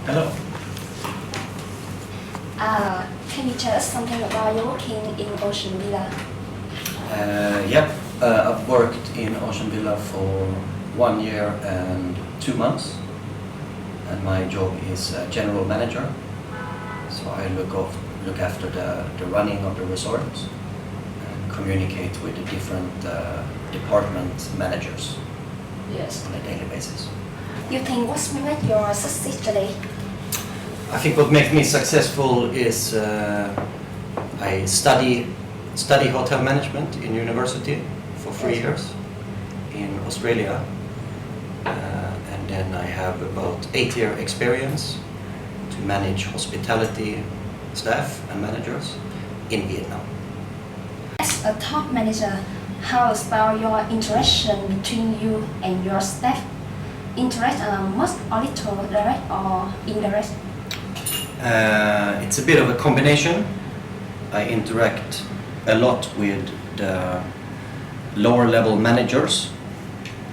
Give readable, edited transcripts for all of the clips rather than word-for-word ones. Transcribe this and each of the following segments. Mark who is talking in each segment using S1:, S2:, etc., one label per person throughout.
S1: Hello.
S2: Can you tell us something about your working in Ocean Villa?
S1: Yep, I've worked in Ocean Villa for 1 year and 2 months, and my job is general manager. So I look after the running of the resort and communicate with the different department managers
S2: Yes.
S1: on a daily basis.
S2: You think what's made your success today?
S1: I think what makes me successful is I study hotel management in university for 3 years in Australia, and then I have about 8-year experience to manage hospitality staff and managers in Vietnam.
S2: As a top manager, how about your interaction between you and your staff? Interact much or little, direct or indirect?
S1: It's a bit of a combination. I interact a lot with the lower level managers.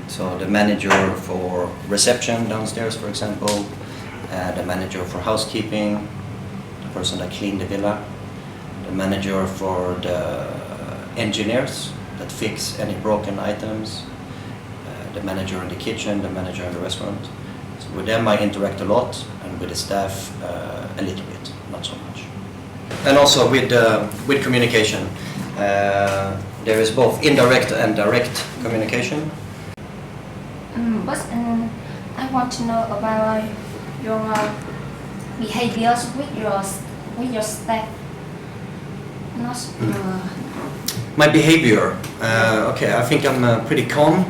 S1: So the manager for reception downstairs, for example, the manager for housekeeping, the person that cleaned the villa, the manager for the engineers that fix any broken items, the manager in the kitchen, the manager in the restaurant. So with them I interact a lot, and with the staff a little bit, not so much. And also with communication. There is both indirect and direct communication.
S2: But I want to know about your behaviors with your staff. Not.
S1: My behavior, okay, I think I'm pretty calm.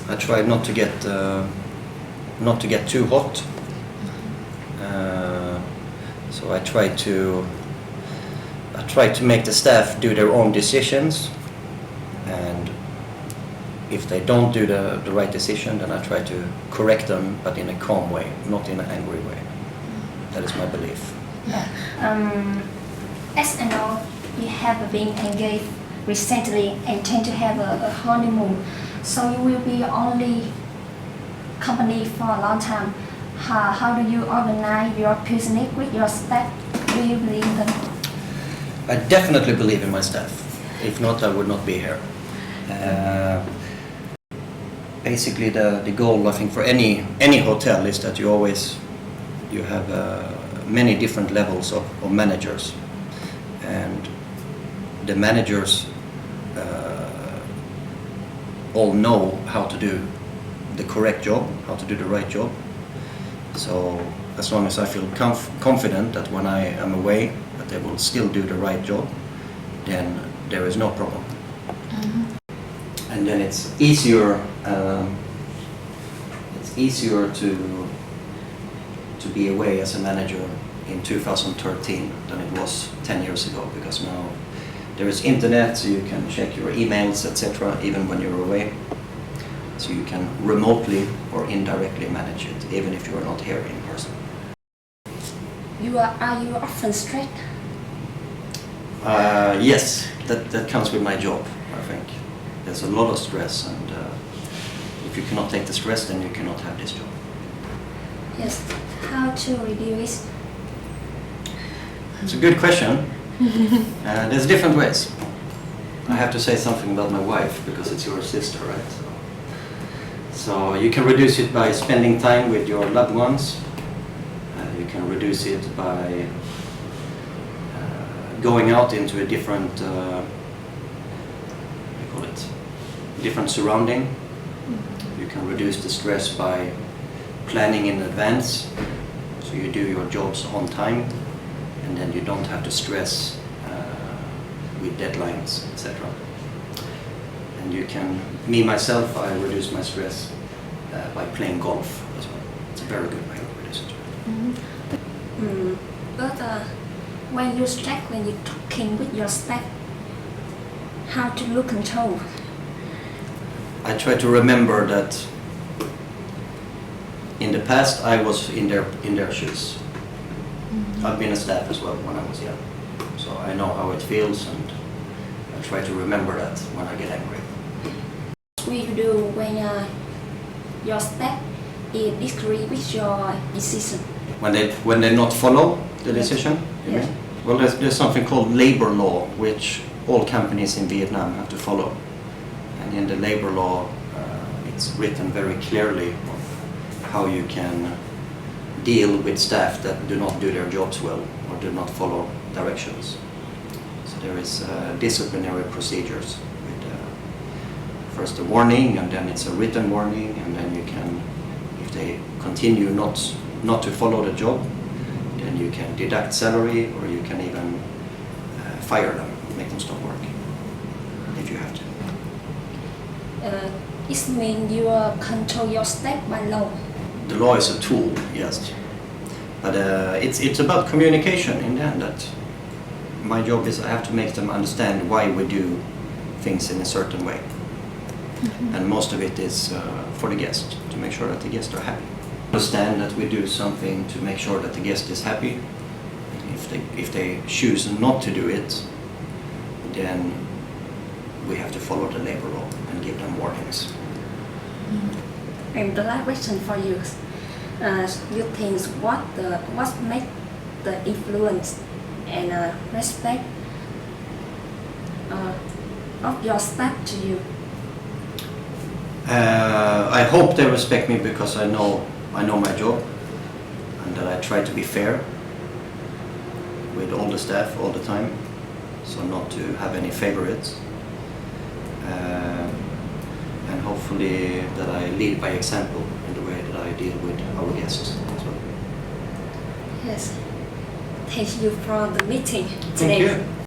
S1: I try not to get too hot. So I try to make the staff do their own decisions, and if they don't do the right decision, then I try to correct them, but in a calm way, not in an angry way. That is my belief.
S2: As I know, you have been engaged recently and tend to have a honeymoon, so you will be only company for a long time. How do you organize your business with your staff? Do you believe in them?
S1: I definitely believe in my staff. If not, I would not be here. Basically, the goal, I think, for any hotel is that you have many different levels of managers, and the managers all know how to do the correct job, how to do the right job. So as long as I feel confident that when I am away that they will still do the right job, then there is no problem. And then it's easier to be away as a manager in 2013 than it was 10 years ago, because now there is internet, so you can check your emails, etc., even when you're away. So you can remotely or indirectly manage it, even if you are not here in person.
S2: Are you often stressed?
S1: Yes, that comes with my job, I think. There's a lot of stress, and if you cannot take the stress, then you cannot have this job.
S2: Yes. How to reduce?
S1: It's a good question. There's different ways. I have to say something about my wife, because it's your sister, right? So you can reduce it by spending time with your loved ones. You can reduce it by going out into a different, different surrounding. You can reduce the stress by planning in advance, so you do your jobs on time, and then you don't have to stress with deadlines, etc. And you can, myself, I reduce my stress by playing golf as well. It's a very good way of reducing stress.
S2: But when you're stressed, when you're talking with your staff, how to lose control?
S1: I try to remember that in the past I was in their shoes. I've been a staff as well when I was young, so I know how it feels, and I try to remember that when I get angry.
S2: What will you do when your staff is disagree with your decision?
S1: when they not follow the
S2: Yes.
S1: decision. You
S2: Yes.
S1: mean? Well, there's something called labor law, which all companies in Vietnam have to follow. And in the labor law, it's written very clearly of how you can deal with staff that do not do their jobs well or do not follow directions. So there is disciplinary procedures with first a warning, and then it's a written warning, and then you can, if they continue not to follow the job, then you can deduct salary, or you can even fire them, make them stop work, if you have to.
S2: It means you control your staff by law.
S1: The law is a tool, yes, but it's about communication in the end. That my job is I have to make them understand why we do things in a certain way, and most of it is for the guest, to make sure that the guests are happy. Understand that we do something to make sure that the guest is happy. If they choose not to do it, then we have to follow the labor law and give them warnings.
S2: And the last question for you, you think what make the influence and respect of your staff to you?
S1: I hope they respect me because I know my job, and that I try to be fair with all the staff all the time, so not to have any favorites. And hopefully that I lead by example in the way that I deal with our guests as well.
S2: Yes. Thank you for the meeting
S1: Thank
S2: today.
S1: you.